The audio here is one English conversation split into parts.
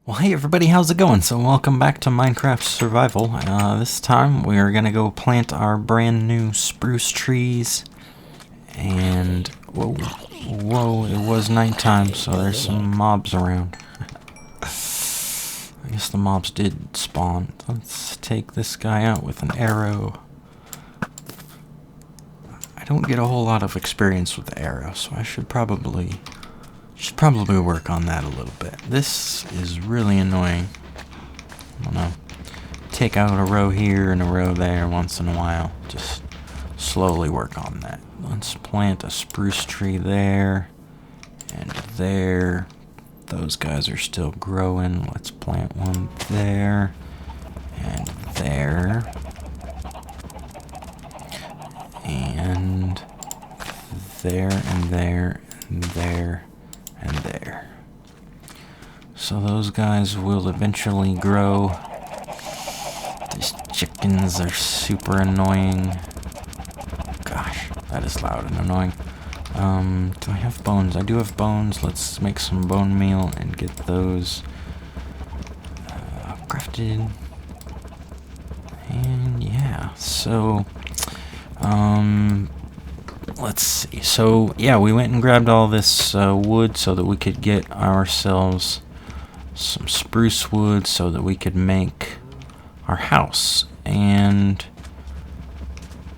Well, hey everybody, how's it going? So welcome back to Minecraft Survival. This time we are gonna go plant our brand new spruce trees. And whoa, it was nighttime, so there's some mobs around. I guess the mobs did spawn. Let's take this guy out with an arrow. I don't get a whole lot of experience with the arrow, so I should probably work on that a little bit. This is really annoying. I don't know. Take out a row here and a row there once in a while. Just slowly work on that. Let's plant a spruce tree there and there. Those guys are still growing. Let's plant one there and there. And there and there and there. And there. So those guys will eventually grow. These chickens are super annoying. Gosh, that is loud and annoying. Do I have bones? I do have bones. Let's make some bone meal and get those crafted. And yeah, so let's see. So yeah, we went and grabbed all this wood so that we could get ourselves some spruce wood so that we could make our house. And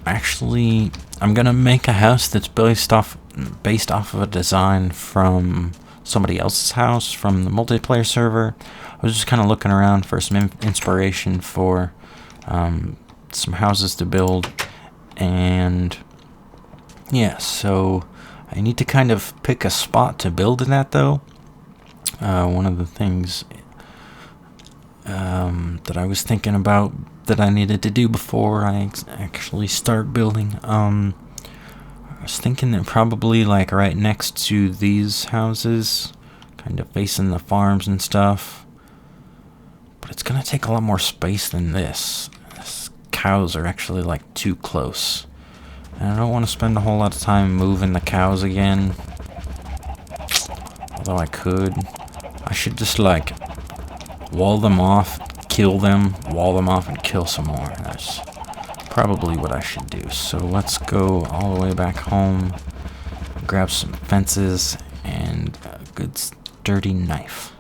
actually, I'm gonna make a house that's based off of a design from somebody else's house from the multiplayer server. I was just kind of looking around for some inspiration for some houses to build, and yeah, so I need to kind of pick a spot to build in that, though. One of the things that I was thinking about that I needed to do before I actually start building, I was thinking that probably like right next to these houses, kind of facing the farms and stuff. But it's gonna take a lot more space than this. These cows are actually like too close. And I don't want to spend a whole lot of time moving the cows again. Although I could. I should just like wall them off, kill them, wall them off, and kill some more. That's probably what I should do. So let's go all the way back home, grab some fences, and a good sturdy knife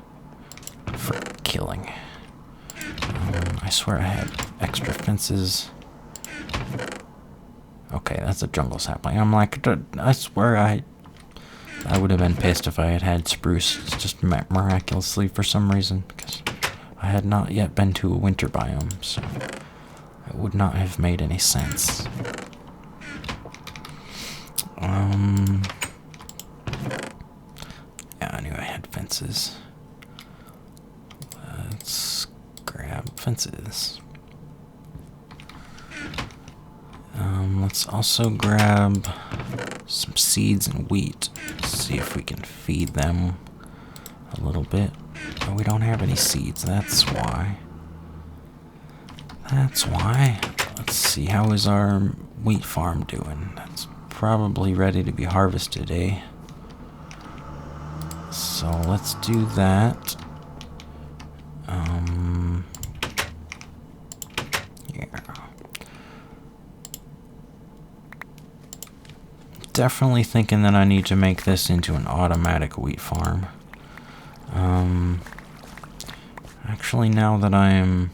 for killing. I swear I had extra fences. Okay, that's a jungle sapling. I'm like, I swear I would have been pissed if I had had spruce. It's just miraculously for some reason, because I had not yet been to a winter biome, so it would not have made any sense. Yeah, I knew I had fences. Let's grab fences. Let's also grab some seeds and wheat. See if we can feed them a little bit. Oh, we don't have any seeds, that's why. Let's see, how is our wheat farm doing? That's probably ready to be harvested, eh? So let's do that. Yeah. Definitely thinking that I need to make this into an automatic wheat farm. Actually, now that I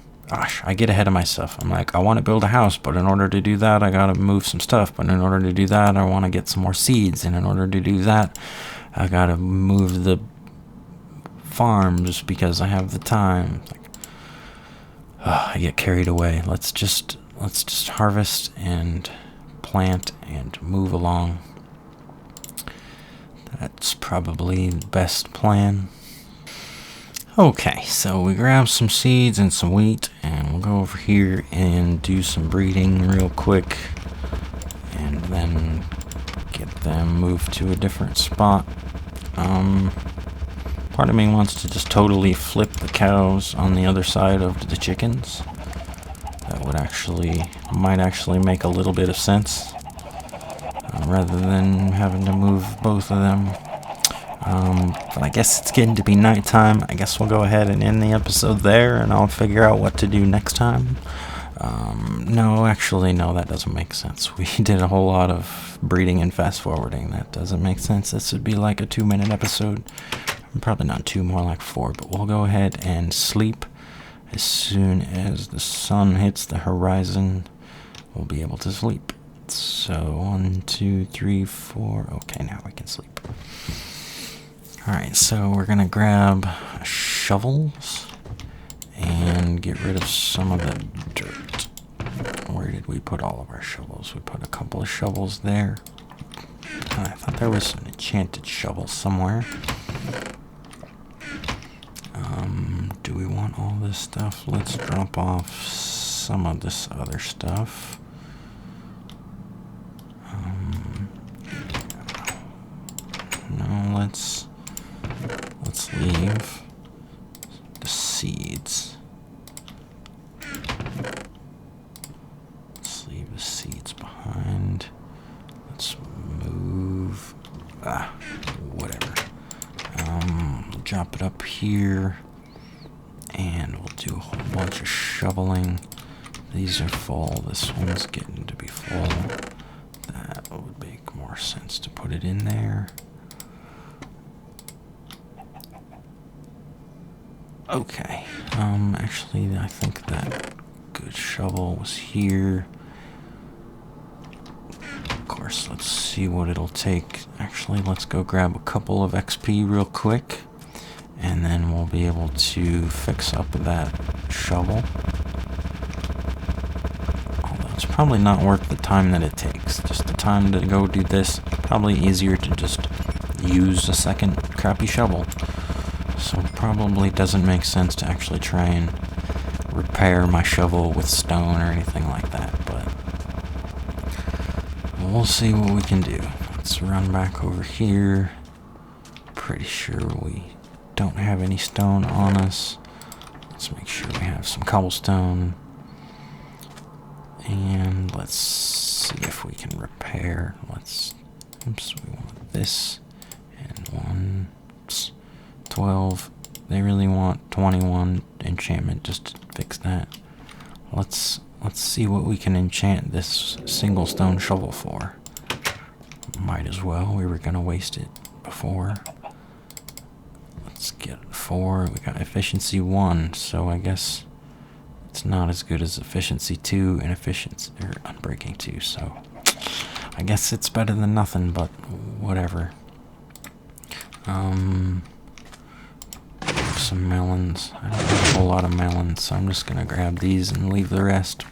get ahead of myself. I'm like, I want to build a house, but in order to do that, I gotta move some stuff. But in order to do that, I want to get some more seeds. And in order to do that, I gotta move the farm just because I have the time. I get carried away. Let's just harvest and plant and move along. That's probably the best plan. Okay, so we grab some seeds and some wheat, and we'll go over here and do some breeding real quick, and then get them moved to a different spot. Part of me wants to just totally flip the cows on the other side of the chickens. That might actually make a little bit of sense, rather than having to move both of them. But I guess it's getting to be nighttime. I guess we'll go ahead and end the episode there, and I'll figure out what to do next time. No, actually, no, that doesn't make sense. We did a whole lot of breeding and fast forwarding. That doesn't make sense. This would be like a 2-minute episode. Probably not 2, more like 4, but we'll go ahead and sleep. As soon as the sun hits the horizon, we'll be able to sleep. So 1, 2, 3, 4. Okay, now we can sleep. Alright, so we're gonna grab shovels and get rid of some of the dirt. Where did we put all of our shovels? We put a couple of shovels there. I thought there was an enchanted shovel somewhere. Do we want all this stuff? Let's drop off some of this other stuff. No, let's leave the seeds. Let's leave the seeds behind. Let's move. Whatever. Drop it up here. And we'll do a whole bunch of shoveling. These are full. This one's getting to be full. That would make more sense to put it in there. Okay. Actually, I think that good shovel was here. Of course, let's see what it'll take. Actually, let's go grab a couple of XP real quick. And then we'll be able to fix up that shovel. Although it's probably not worth the time that it takes. Just the time to go do this. Probably easier to just use a second crappy shovel. So it probably doesn't make sense to actually try and repair my shovel with stone or anything like that. But we'll see what we can do. Let's run back over here. Pretty sure we don't have any stone on us. Let's make sure we have some cobblestone. And let's see if we can repair. Oops, we want this. And 1, 12. They really want 21 enchantment just to fix that. Let's see what we can enchant this single stone shovel for. Might as well. We were gonna waste it before. Let's get 4. We got efficiency 1, so I guess it's not as good as efficiency 2 and unbreaking 2. So I guess it's better than nothing, but whatever. Some melons. I don't have a whole lot of melons, so I'm just gonna grab these and leave the rest.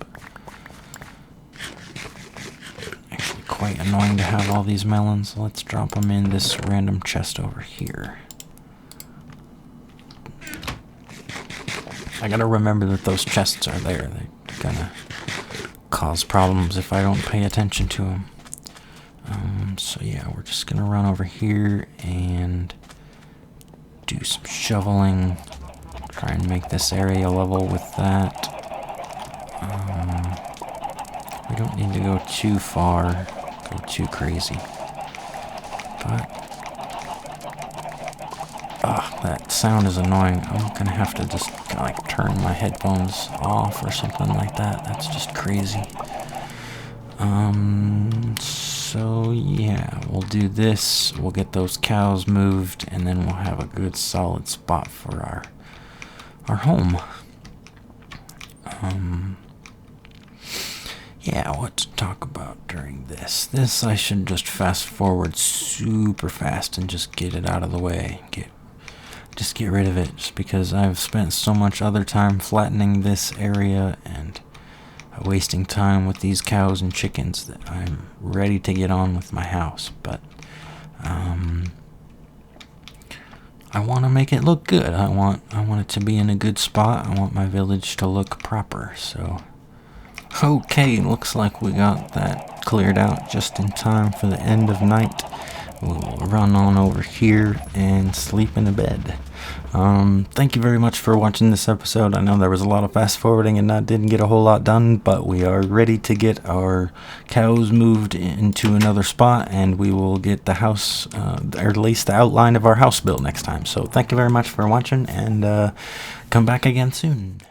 Actually, quite annoying to have all these melons. Let's drop them in this random chest over here. I gotta remember that those chests are there. They're gonna cause problems if I don't pay attention to them. So yeah, we're just gonna run over here and do some shoveling. Try and make this area level with that. We don't need to go too far, go too crazy. But that sound is annoying. I'm gonna have to just like turn my headphones off or something like that. That's just crazy. So yeah, we'll do this. We'll get those cows moved, and then we'll have a good solid spot for our home. Yeah, what to talk about during this? This I should just fast forward super fast and just get it out of the way. Just get rid of it, just because I've spent so much other time flattening this area and wasting time with these cows and chickens that I'm ready to get on with my house. But I want to make it look good. I want it to be in a good spot. I want my village to look proper. So okay, looks like we got that cleared out just in time for the end of night. We'll run on over here and sleep in a bed. Thank you very much for watching this episode. I know there was a lot of fast forwarding and I didn't get a whole lot done, but we are ready to get our cows moved into another spot, and we will get the house, or at least the outline of our house built next time. So thank you very much for watching, and come back again soon.